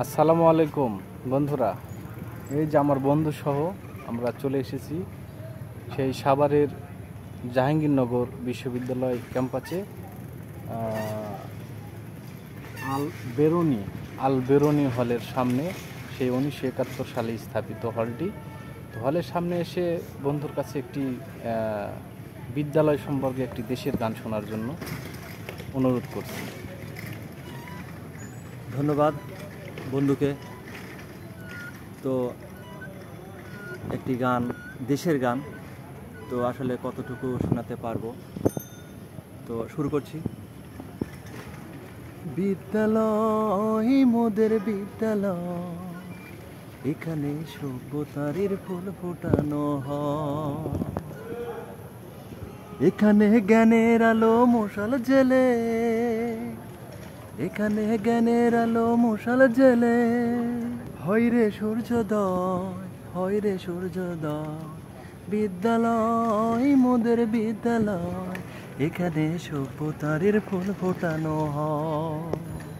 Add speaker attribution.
Speaker 1: আসসালামু আলাইকুম বন্ধুরা, এই যে আমার বন্ধু সহ আমরা চলে এসেছি সেই সাভারের জাহাঙ্গীরনগর বিশ্ববিদ্যালয় ক্যাম্পাসে। আল বেরোনি হলের সামনে, সেই 1971 সালে স্থাপিত হলটি। তো হলের সামনে এসে বন্ধুর কাছে একটি বিদ্যালয় সম্পর্কে একটি দেশের গান শোনার জন্য অনুরোধ করছি।
Speaker 2: ধন্যবাদ বন্ধুকে। তো একটি গান, দেশের গান, তো আসলে কতটুকু শোনাতে পারবো, তো শুরু করছি। বিদ্যালয় মোদের বিদ্যালয়, এখানে সভ্যতার ফুল ফোটানো হয়, এখানে জ্ঞানের আলো মশাল জেলে, এখানে জ্ঞানের আলো মশাল জেলে, হয় রে সূর্যোদয়, হয় রে সূর্যোদয়। বিদ্যালয় মোদের বিদ্যালয়, এখানে সভ্যতার ফুল ফোটানো হয়।